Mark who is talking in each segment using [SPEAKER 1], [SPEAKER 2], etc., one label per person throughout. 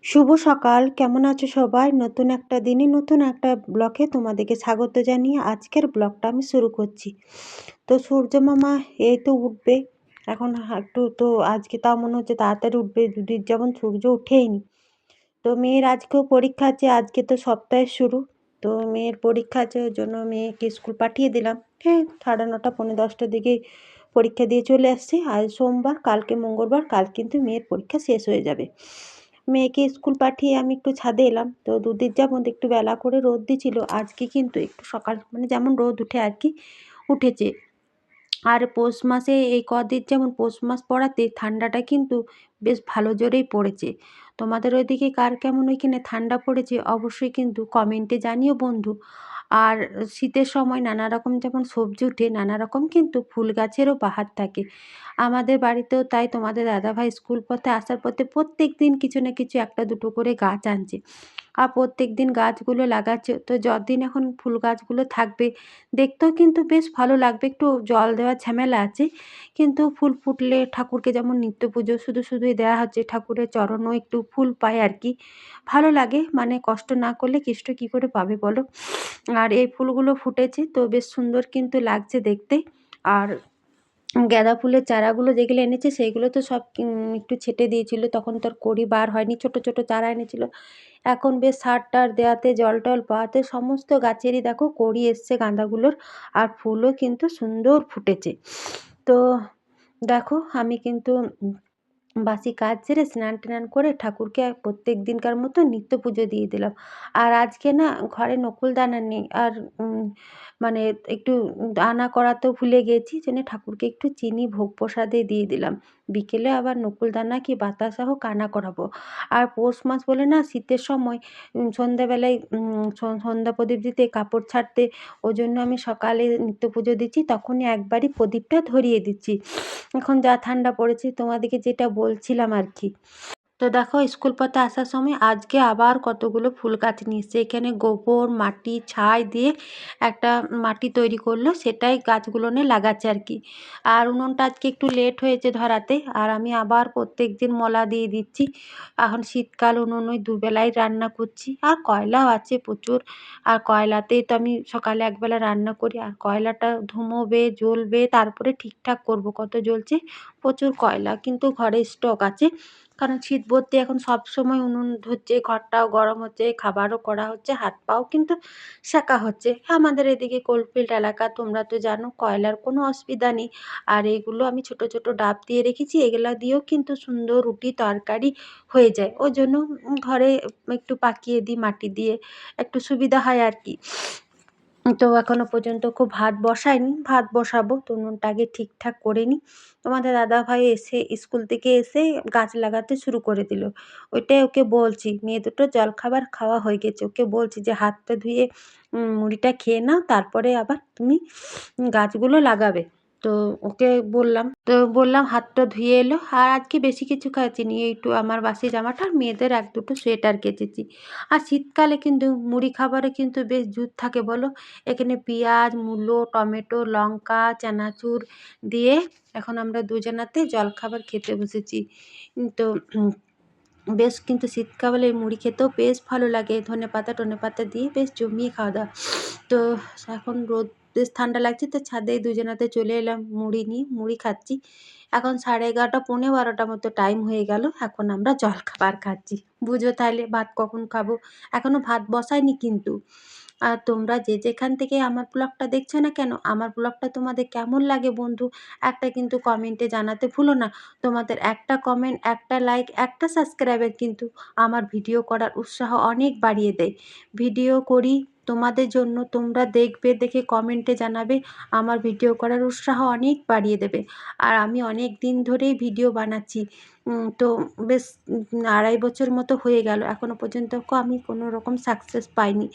[SPEAKER 1] শুভ সকাল। কেমন আছো সবাই? নতুন একটা দিনে নতুন একটা ব্লগে তোমাদেরকে স্বাগত জানিয়ে আজকের ব্লগটা আমি শুরু করছি। তো সূর্য মামা এই তো উঠবে। এখন একটু তো আজকে তাও মনে হচ্ছে তাড়াতাড়ি উঠবে। দুদিন যেমন সূর্য উঠেইনি। তো মেয়ের আজকেও পরীক্ষা আছে। আজকে তো সপ্তাহের শুরু। তো মেয়ের পরীক্ষা আছে, ওই জন্য মেয়েকে স্কুল পাঠিয়ে দিলাম। হ্যাঁ, 9:30 পৌনে 10টার দিকে পরীক্ষা দিয়ে চলে আসছি। আজ সোমবার, কালকে মঙ্গলবার, কাল কিন্তু মেয়ের পরীক্ষা শেষ হয়ে যাবে। মেয়েকে স্কুল পাঠিয়ে আমি একটু ছাদে এলাম। তো দুদিন যাবত একটু বেলা করে রোদ দিছিল। আজকে কিন্তু একটু সকাল মানে যেমন রোদ উঠে আর কি উঠেছে। আর পৌষ মাসে এই কদিন যেমন পৌষ মাস পড়াতে ঠান্ডাটা কিন্তু বেশ ভালো জোরেই পড়েছে। তোমাদের ওইদিকে কার কেমন ওইখানে ঠান্ডা পড়েছে অবশ্যই কিন্তু কমেন্টে জানিও বন্ধু। আর শীতের সময় নানা রকম যেমন সবজি উঠে, নানা রকম কিন্তু ফুল গাছেরও বাহার থাকে। আমাদের বাড়িতেও তাই। তোমাদের দাদাভাই স্কুল পথে আসার পথে প্রত্যেক দিন কিছু না কিছু একটা দুটো করে গাছ আনছে। আর প্রত্যেক দিন গাছগুলো লাগাচ্ছে। তো যতদিন এখন ফুল গাছগুলো থাকবে দেখতেও কিন্তু বেশ ভালো লাগবে। একটু জল দেওয়ার ঝামেলা আছে, কিন্তু ফুল ফুটলে ঠাকুরকে যেমন নিত্য পুজো শুধু শুধুই দেওয়া হচ্ছে, ঠাকুরের চরণও একটু ফুল পায় আর কি, ভালো লাগে। মানে কষ্ট না করলে কৃষ্ণ কী করে পাবে বলো। আর এই ফুলগুলো ফুটেছে তো বেশ সুন্দর কিন্তু লাগছে দেখতে। আর গাঁদা ফুলের চারাগুলো যেগুলো এনেছে সেইগুলো তো সব একটু ছেঁটে দিয়েছিল, তখন তোর কড়ি বার হয়নি, ছোট ছোট চারা এনেছিল। এখন বেশ সার টার দেওয়াতে জল টল পাওয়াতে সমস্ত গাছেরই দেখো কড়ি এসছে গাঁদাগুলোর। আর ফুলও কিন্তু সুন্দর ফুটেছে। তো দেখো আমি কিন্তু বাসি কাজ সেরে স্নান টান করে ঠাকুরকে প্রত্যেক দিনকার মতো নিত্য পুজো দিয়ে দিলাম। আর আজকে না ঘরে নকুলদানা নেই, আর মানে একটু দানা করাতেও ভুলে গেছি, জন্য ঠাকুরকে একটু চিনি ভোগ প্রসাদে দিয়ে দিলাম। বিকেলে আবার নকুলদানা কি বাতাসা হোক আনা করাবো। আর পৌষ মাস বলে না শীতের সময় সন্ধ্যাবেলায় সন্ধ্যা প্রদীপ দিতে কাপড় ছাড়তে, ওই জন্য আমি সকালে নিত্য পুজো দিচ্ছি তখনই একবারই প্রদীপটা ধরিয়ে দিচ্ছি। এখন যা ঠান্ডা পড়েছে তোমাদেরকে যেটা বলছিলাম আর কি। তো দেখো স্কুল পথে আসার সময় আজকে আবার কতগুলো ফুল গাছ নিয়ে এসছে। এখানে গোবর মাটি ছাই দিয়ে একটা মাটি তৈরি করলো, সেটাই গাছগুলো নিয়ে লাগাচ্ছে আর কি। আর উনুনটা আজকে একটু লেট হয়েছে ধরাতে, আর আমি আবার প্রত্যেক দিন মলা দিয়ে দিচ্ছি। এখন শীতকাল, উনুন ওই দুবেলাই রান্না করছি। আর কয়লাও আছে প্রচুর। আর কয়লাতেই তো আমি সকালে একবেলা রান্না করি। আর কয়লাটা ধুমোবে জ্বলবে, তারপরে ঠিকঠাক করব কত জ্বলছে। প্রচুর কয়লা কিন্তু ঘরে স্টক আছে, কারণ শীত ভর্তি এখন সবসময় উনুন ধরছে, ঘরটাও গরম হচ্ছে, খাবারও করা হচ্ছে, হাত পাও কিন্তু সেঁকা হচ্ছে। আমাদের এদিকে কোলফিল্ড এলাকা, তোমরা তো জানো কয়লার কোনো অসুবিধা নেই। আর এগুলো আমি ছোট ছোট ডাব দিয়ে রেখেছি, এগুলা দিয়েও কিন্তু সুন্দর রুটি তরকারি হয়ে যায়। ওই জন্য ঘরে একটু পাকিয়ে দিই মাটি দিয়ে, একটু সুবিধা হয় আর কি। তো এখনো পর্যন্ত খুব ভাত বসাইনি, ভাত বসাবো। তো উনুনটা আগে ঠিকঠাক করে নিই। তোমাদের দাদাভাই এসে স্কুল থেকে এসে গাছ লাগাতে শুরু করে দিল। ওইটাই ওকে বলছি, মেয়ে দুটোর জলখাবার খাওয়া হয়ে গেছে। ওকে বলছি যে হাতটা ধুয়ে মুড়িটা খেয়ে নাও, তারপরে আবার তুমি গাছগুলো লাগাবে। তো ওকে বললাম হাতটা ধুয়ে এলো। আর আজকে বেশি কিছু খাচ্ছিনি, একটু আমার বাসি জামাটা আর মেয়েদের এক দুটো সোয়েটার কেচেছি। আর শীতকালে কিন্তু মুড়ি খাবারে কিন্তু বেশ জুত থাকে বলো। এখানে পেঁয়াজ, মূলো, টমেটো, লঙ্কা, চানাচুর দিয়ে এখন আমরা দুজনাতে জলখাবার খেতে বসেছি। তো বেশ কিন্তু শীতকালে মুড়ি খেতেও বেশ ভালো লাগে, ধনেপাতা টনেপাতা দিয়ে বেশ জমিয়ে খাওয়া দাওয়া। তো এখন রোদ বেশ ঠান্ডা লাগছে, তো ছাদে দুজনাতে চলে এলাম মুড়ি নিয়ে, মুড়ি খাচ্ছি। এখন 11:30 পৌনে 12টা মতো টাইম হয়ে গেল, এখন আমরা জলখাবার খাচ্ছি। বুঝো তাহলে ভাত কখন খাবো। এখনো ভাত বসাইনি কিন্তু। আর তোমরা যে যেখান থেকে আমার ব্লগটা দেখছো না কেন, আমার ব্লগটা তোমাদের কেমন লাগে বন্ধু, একটা কিন্তু কমেন্টে জানাতে ভুলো না। তোমাদের একটা কমেন্ট, একটা লাইক, একটা সাবস্ক্রাইবের কিন্তু আমার ভিডিও করার উৎসাহ অনেক বাড়িয়ে দেয়। ভিডিও করি তোমাদের জন্য, তোমরা দেখবে, দেখে কমেন্টে জানাবে, আমার ভিডিও করার উৎসাহ অনেক বাড়িয়ে দেবে। আর আমি অনেক দিন ধরেই ভিডিও বানাচ্ছি। তো বেশ 2.5 বছর মতো হয়ে গেল, এখনও পর্যন্ত আমি কোনো রকম সাকসেস পাইনি।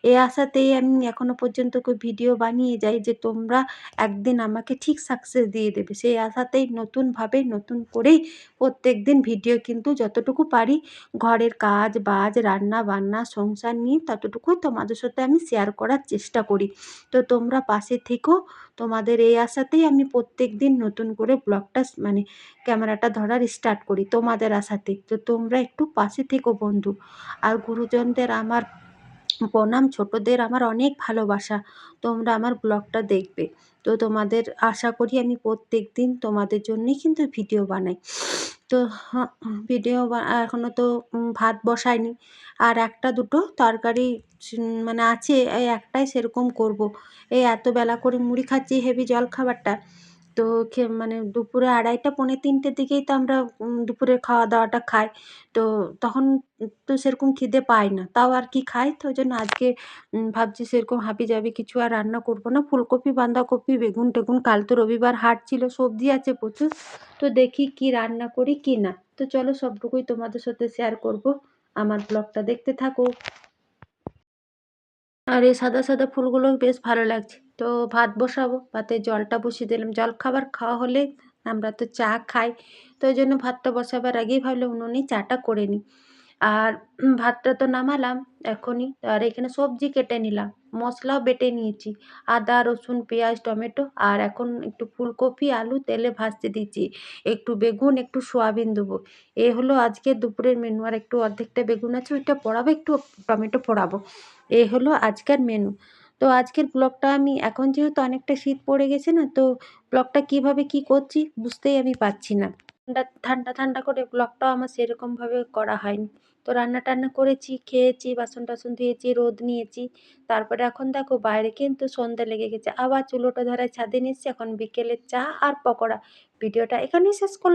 [SPEAKER 1] এই আশাতেই আমি এখনও পর্যন্ত ভিডিও বানিয়ে যাই যে তোমরা একদিন আমাকে ঠিক সাকসেস দিয়ে দেবে। সেই আশাতেই নতুনভাবে নতুন করেই প্রত্যেকদিন ভিডিও কিন্তু যতটুকু পারি ঘরের কাজ বাজ রান্না বান্না সংসার নিয়ে ততটুকুই তোমাদের সাথে আমি শেয়ার করার চেষ্টা করি। তো তোমরা পাশে থেকো। তোমাদের এই আশাতেই আমি প্রত্যেকদিন নতুন করে ব্লগটা মানে ক্যামেরাটা ধরার স্টার্ট করি তোমাদের আশাতে। তো তোমরা একটু পাশে থেকো বন্ধু। আর গুরুজনদের আমার প্রণাম, ছোটদের আমার অনেক ভালোবাসা। তোমরা আমার ব্লগটা দেখবে। তো তোমাদের আশা করি আমি প্রত্যেকদিন তোমাদের জন্যই কিন্তু ভিডিও বানাই। তো ভিডিও এখনও তো ভাত বসাইনি। আর ১টা ২টো তরকারি মানে আছে, এই একটাই সেরকম করব। এই এত বেলা করে মুড়ি খাচ্ছি হেভি জলখাবারটা। তো মানে দুপুরে ২:৩০ পৌনে ৩টের দিকেই তো আমরা দুপুরের খাওয়া-দাওয়াটা খাই। তো তখন তো সেরকম খিদে পাই না। তাও আর কি খাই? তো ওইজন্য আজকে ভাবছি সেরকম হাবিজাবি কিছু আর রান্না করব না। ফুলকপি, বাঁধাকপি, বেগুন-টেগুন, কাল তো রবিবার হাট ছিল, সবজি আছে প্রচুর। তো দেখি কি রান্না করি কি না। তো চলো সবটুকুই তোমাদের সাথে শেয়ার করব। আমার ব্লগটা দেখতে থাকো। আর এই সাদা সাদা ফুলগুলো বেশ ভালো লাগছে। তো ভাত বসাবো, ভাতের জলটা বসিয়ে দিলাম। জলখাবার খাওয়া হলে আমরা তো চা খাই। তো ওই জন্য ভাতটা বসাবার আগেই ভাবলাম উনুনেই চাটা করে নিই। আর ভাতটা তো নামালাম এখনই। আর এখানে সবজি কেটে নিলাম, মশলাও বেটে নিয়েছি। আদা, রসুন, পেঁয়াজ, টমেটো আর এখন একটু ফুলকপি, আলু তেলে ভাজতে দিচ্ছি। একটু বেগুন, একটু সয়াবিন দেবো। এ হলো আজকের দুপুরের মেনু। আর একটু অর্ধেকটা বেগুন আছে, ওইটা পোড়াবো, একটু টমেটো পোড়াবো। এই হলো আজকের মেনু। তো আজকের ব্লগটা আমি এখন যেহেতু অনেকটা শীত পড়ে গেছে না, তো ব্লগটা কিভাবে কি করছি বুঝতেই আমি পারছি না। ঠান্ডা করে ব্লগটাও আমার সেরকমভাবে করা হয়নি। তো রান্না-টান্না করেছি, খেয়েছি, বাসন-টাসন ধুয়েছি, রোদ নিয়েছি। তারপরে এখন দেখো বাইরে কিন্তু সন্ধ্যা লেগে গেছে। আবার চুলোটা ধরায় ছাদে নিয়ে এসেছি। এখন বিকেলে চা আর পকোড়া। ভিডিওটা এখানেই শেষ করলাম।